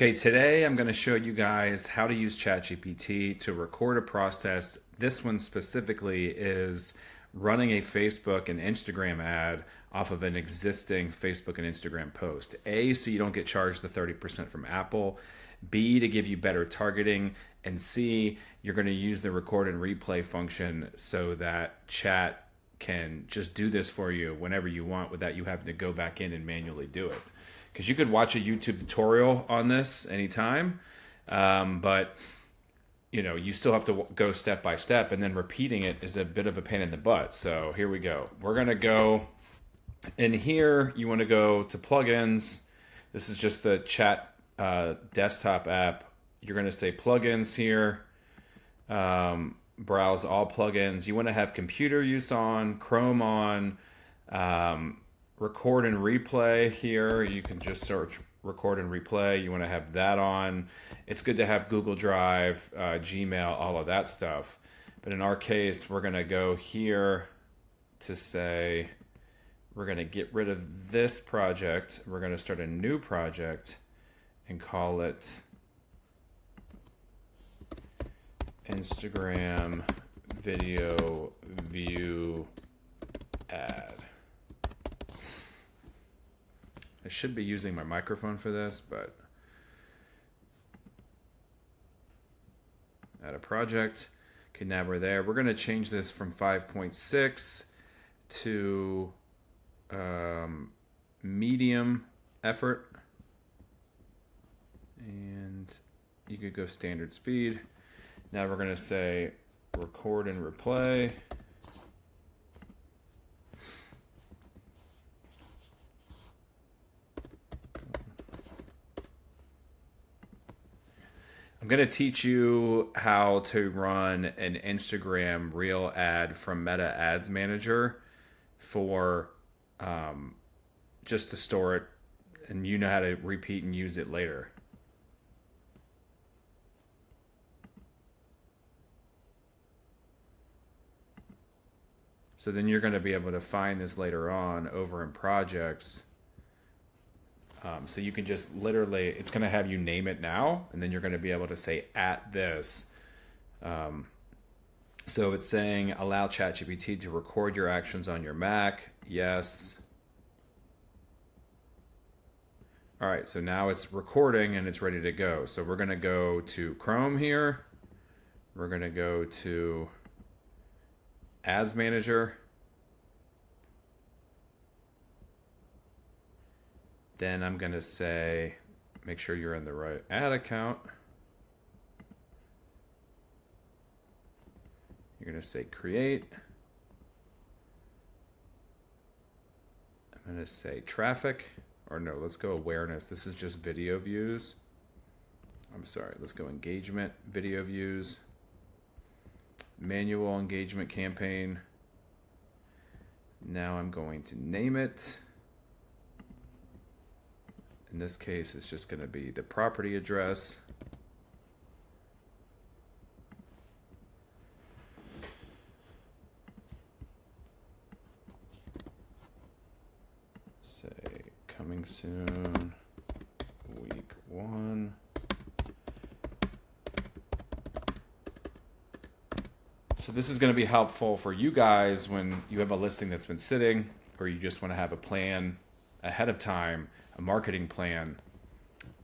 Okay, today I'm going to show you guys how to use ChatGPT to record a process. This one specifically is running a Facebook and Instagram ad off of an existing Facebook and Instagram post. A, so you don't get charged the 30% from Apple. B, to give you better targeting. And C, you're going to use the record and replay function so that Chat can just do this for you whenever you want without you having to go back in and manually do it. Because you could watch a YouTube tutorial on this anytime, but you still have to go step by step, and then repeating it is a bit of a pain in the butt. So here we go. We're gonna go in here. You want to go to plugins. This is just the Chat desktop app. You're gonna say plugins here. Browse all plugins. You want to have computer use on, Chrome on. Record and replay here. You can just search record and replay. You want to have that on. It's good to have Google Drive, Gmail, all of that stuff. But in our case, we're going to go here to say we're going to get rid of this project. We're going to start a new project and call it Instagram video view ad. I should be using my microphone for this, but add a project. Okay, now we're there. We're going to change this from 5.6 to medium effort. And you could go standard speed. Now we're going to say record and replay. I'm going to teach you how to run an Instagram reel ad from Meta Ads Manager for just to store it, and you know how to repeat and use it later. So then you're going to be able to find this later on over in projects. So you can just literally, it's going to have you name it now, and then you're going to be able to say at this. So it's saying allow ChatGPT to record your actions on your Mac. Yes. All right, so now it's recording and it's ready to go. So we're going to go to Chrome here. We're going to go to Ads Manager. Then I'm going to say, make sure you're in the right ad account. You're going to say create. I'm going to say traffic, or no, let's go awareness. This is just video views. I'm sorry, let's go engagement, video views, manual engagement campaign. Now I'm going to name it. In this case, it's just going to be the property address. Say coming soon, week 1. So this is going to be helpful for you guys when you have a listing that's been sitting, or you just want to have a plan ahead of time, a marketing plan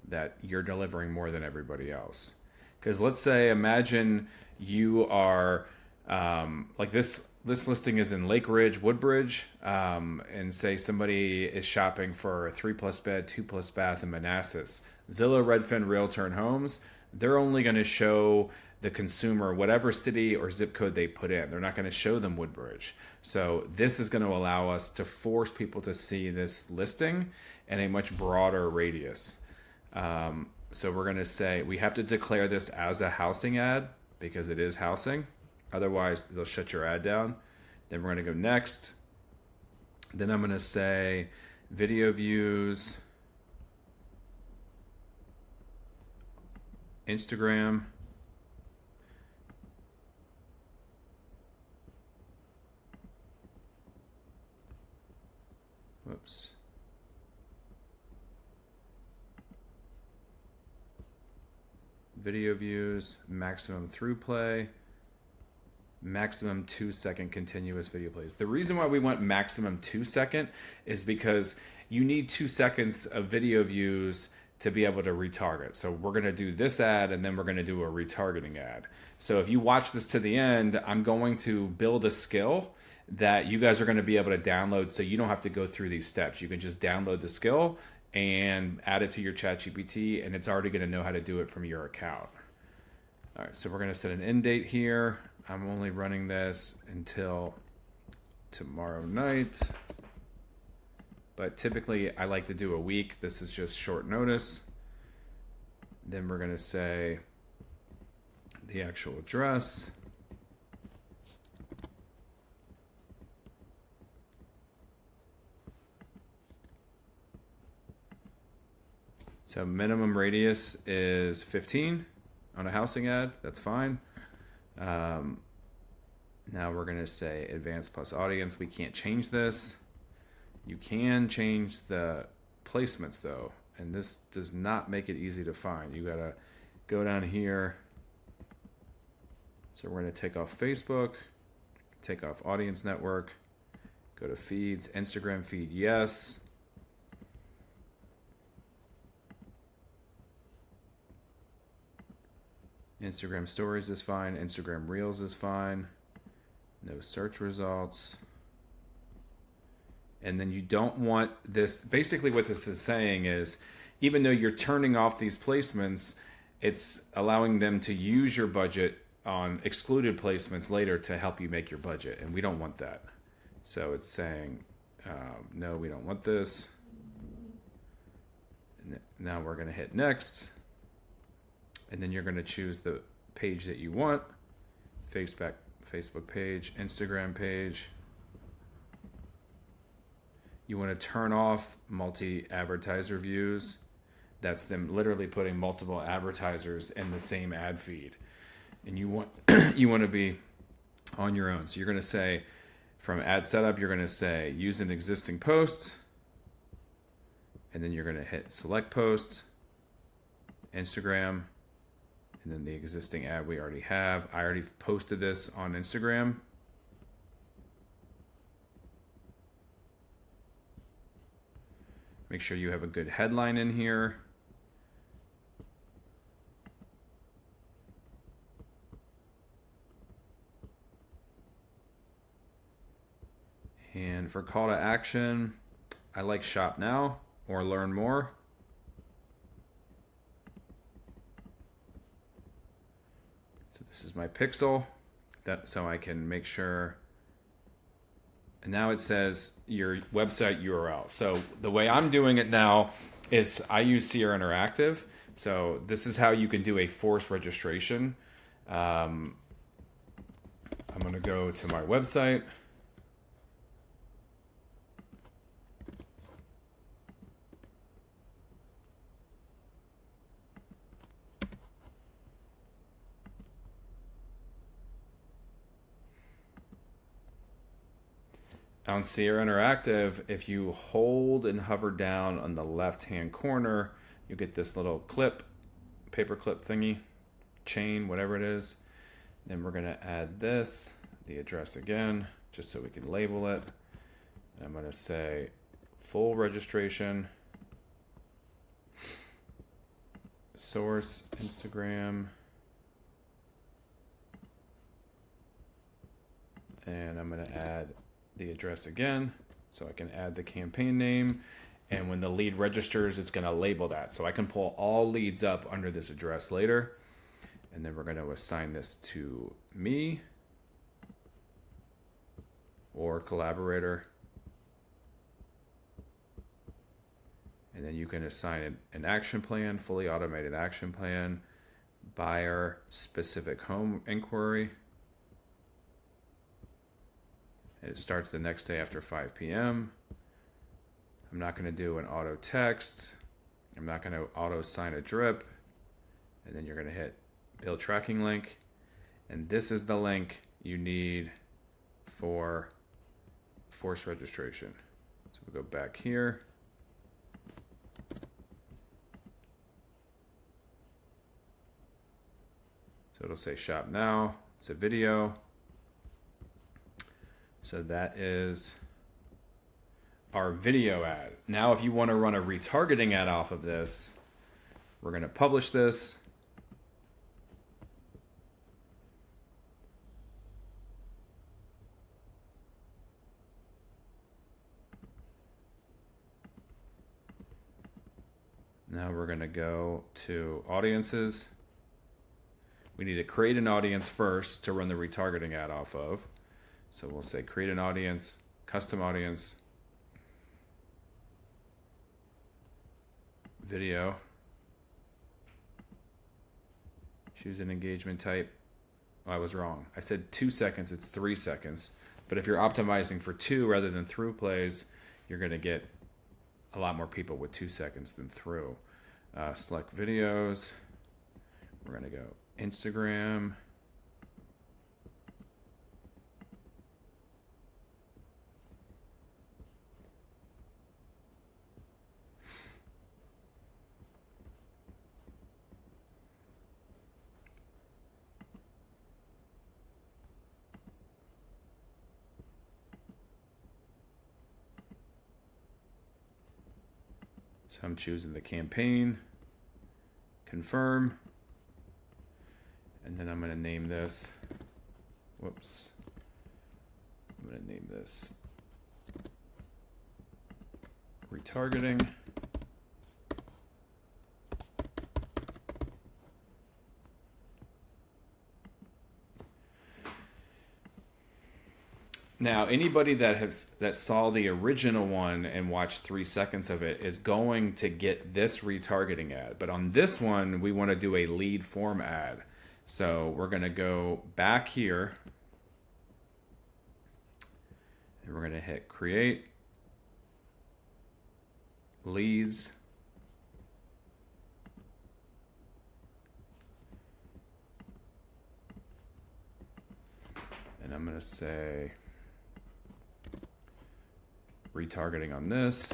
that you're delivering more than everybody else. Because let's say, imagine you are like this listing is in Lake Ridge, Woodbridge, and say somebody is shopping for a 3+ bed, 2+ bath in Manassas. Zillow, Redfin, Realtor, and Homes, they're only going to show the consumer whatever city or zip code they put in. They're not going to show them Woodbridge. So this is going to allow us to force people to see this listing in a much broader radius. So we're going to say we have to declare this as a housing ad because it is housing. Otherwise, they'll shut your ad down. Then we're going to go next. Then I'm going to say video views, Instagram. Whoops. video views, maximum through play, maximum 2-second continuous video plays. The reason why we want maximum 2-second is because you need 2 seconds of video views to be able to retarget. So we're going to do this ad and then we're going to do a retargeting ad. So if you watch this to the end, I'm going to build a skill that you guys are going to be able to download, so you don't have to go through these steps. You can just download the skill and add it to your ChatGPT, and it's already going to know how to do it from your account. All right, so we're going to set an end date here. I'm only running this until tomorrow night, but typically I like to do a week. This is just short notice. Then we're going to say the actual address. So minimum radius is 15 on a housing ad. That's fine. Now we're going to say advanced plus audience. We can't change this. You can change the placements though, and this does not make it easy to find. You got to go down here. So we're going to take off Facebook, take off audience network, go to feeds, Instagram feed, yes. Instagram stories is fine. Instagram reels is fine. No search results. And then you don't want this. Basically what this is saying is, even though you're turning off these placements, it's allowing them to use your budget on excluded placements later to help you make your budget. And we don't want that. So it's saying, no, we don't want this. And now we're going to hit next. And then you're going to choose the page that you want. Facebook page, Instagram page. You want to turn off multi-advertiser views. That's them literally putting multiple advertisers in the same ad feed. And you want you want to be on your own. So you're going to say, from ad setup, you're going to say use an existing post. And then you're going to hit select post, Instagram, and then the existing ad we already have. I already posted this on Instagram. Make sure you have a good headline in here. And for call to action, I like shop now or learn more. So this is my pixel, so I can make sure. And now it says your website URL. So the way I'm doing it now is I use Sierra Interactive. So this is how you can do a forced registration. I'm going to go to my website. On Sierra Interactive, if you hold and hover down on the left-hand corner, you get this little clip, paper clip thingy, chain, whatever it is. Then we're going to add this, the address again, just so we can label it. And I'm going to say full registration, source, Instagram, and I'm going to add the address again, so I can add the campaign name, and when the lead registers, it's going to label that, so I can pull all leads up under this address later. And then we're going to assign this to me or collaborator, and then you can assign an action plan, fully automated action plan, buyer specific home inquiry. It starts the next day after 5 p.m. I'm not going to do an auto text. I'm not going to auto sign a drip. And then you're going to hit build tracking link. And this is the link you need for forced registration. So we'll go back here. it'll say shop now. It's a video. So that is our video ad. Now, if you want to run a retargeting ad off of this, we're going to publish this. Now we're going to go to audiences. We need to create an audience first to run the retargeting ad off of. So we'll say create an audience, custom audience, video, choose an engagement type. Oh, I was wrong. I said 2 seconds, it's 3 seconds. But if you're optimizing for 2 rather than through plays, you're going to get a lot more people with 2 seconds than through. Select videos. We're going to go Instagram. So I'm choosing the campaign, confirm, and then I'm going to name this, whoops, I'm going to name this retargeting. Now, anybody that saw the original one and watched 3 seconds of it is going to get this retargeting ad. But on this one, we want to do a lead form ad. So we're going to go back here and we're going to hit create leads. And I'm going to say retargeting on this.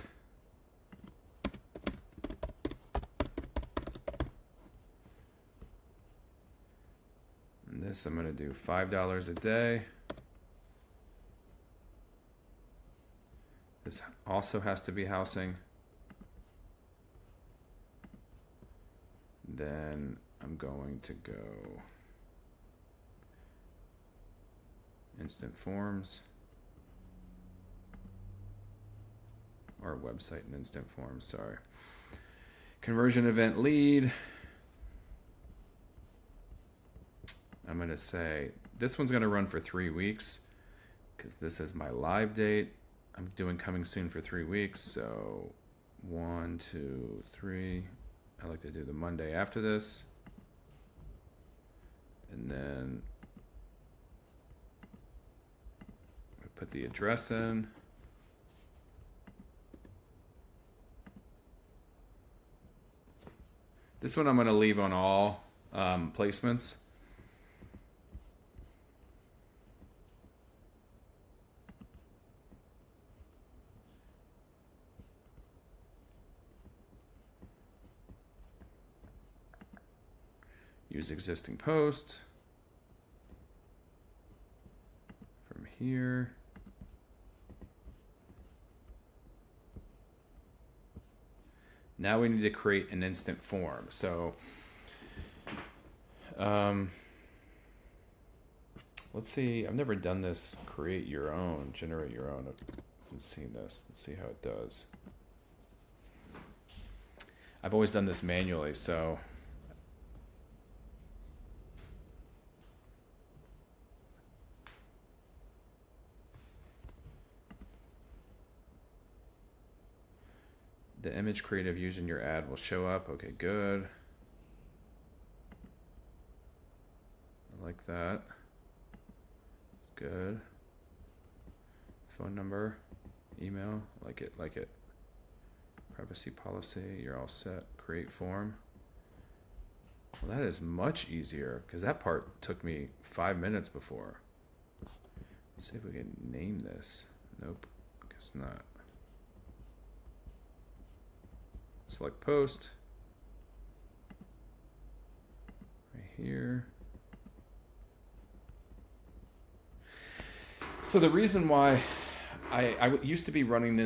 And this I'm going to do $5 a day. This also has to be housing. Then I'm going to go instant forms. Or website and instant forms, sorry. Conversion event lead. I'm going to say this one's going to run for 3 weeks because this is my live date. I'm doing coming soon for 3 weeks. So 1, 2, 3. I like to do the Monday after this. And then I put the address in. This one I'm going to leave on all placements. Use existing post. From here. Now we need to create an instant form. So let's see. I've never done this. Create your own, generate your own. I've seen this. Let's see how it does. I've always done this manually, so the image creative using your ad will show up. Okay, good. I like that. Good. Phone number, email, like it, like it. Privacy policy, you're all set. Create form. Well, that is much easier because that part took me 5 minutes before. Let's see if we can name this. Nope, guess not. Select post right here. So the reason why I used to be running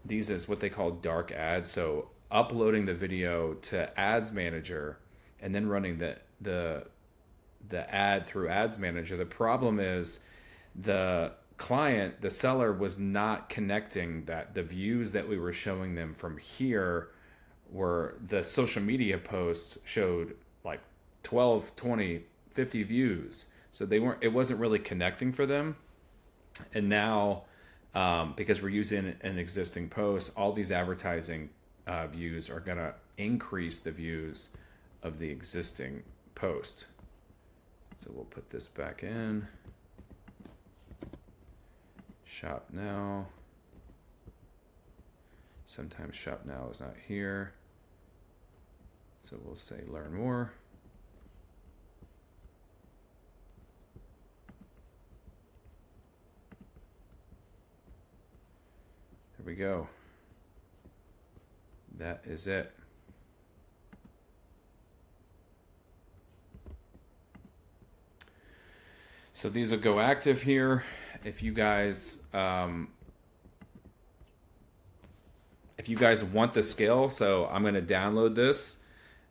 these as what they call dark ads. So uploading the video to Ads Manager and then running the ad through Ads Manager. The problem is the client, the seller, was not connecting that the views that we were showing them from here were the social media posts showed like 12, 20, 50 views. So it wasn't really connecting for them. And now, because we're using an existing post, all these advertising views are going to increase the views of the existing post. So we'll put this back in. Shop now. Sometimes shop now is not here. So we'll say learn more. There we go. That is it. So these will go active here. If you guys want the skill, so I'm going to download this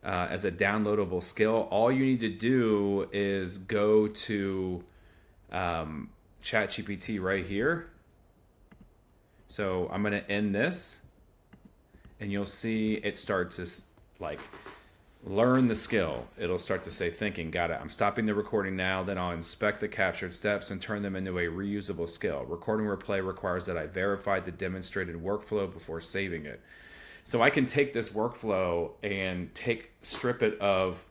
as a downloadable skill. All you need to do is go to ChatGPT right here. So I'm going to end this, and you'll see it start to like learn the skill. It'll start to say thinking, got it. I'm stopping the recording now, then I'll inspect the captured steps and turn them into a reusable skill. Recording replay requires that I verify the demonstrated workflow before saving it. So I can take this workflow and strip it of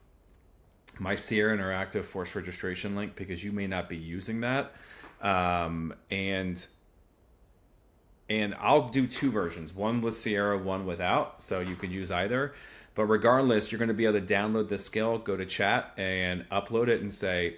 my Sierra Interactive forced registration link, because you may not be using that. And I'll do two versions, one with Sierra, one without, so you could use either. But regardless, you're going to be able to download this skill, go to chat and upload it and say,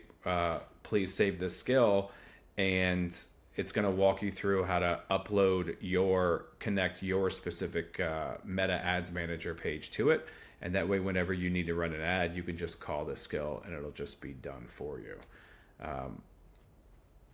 please save this skill. And it's going to walk you through how to connect your specific Meta Ads Manager page to it. And that way, whenever you need to run an ad, you can just call the skill and it'll just be done for you.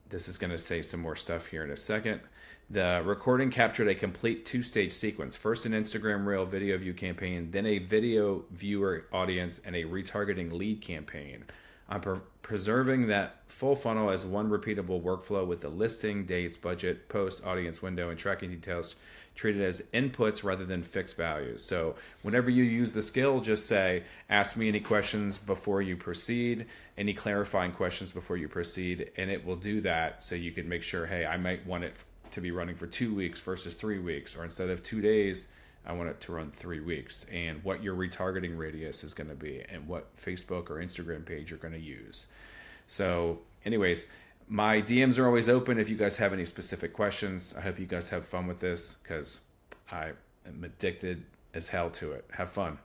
This is going to say some more stuff here in a second. The recording captured a complete two-stage sequence. First an Instagram Reel video view campaign, then a video viewer audience, and a retargeting lead campaign. I'm preserving that full funnel as one repeatable workflow with the listing, dates, budget, post, audience window, and tracking details treated as inputs rather than fixed values. So whenever you use the skill, just say, ask me any questions before you proceed, any clarifying questions before you proceed, and it will do that so you can make sure, hey, I might want it to be running for 2 weeks versus 3 weeks, or instead of 2 days, I want it to run 3 weeks, and what your retargeting radius is going to be, and what Facebook or Instagram page you're going to use. So anyways, my DMs are always open if you guys have any specific questions. I hope you guys have fun with this, because I am addicted as hell to it. Have fun.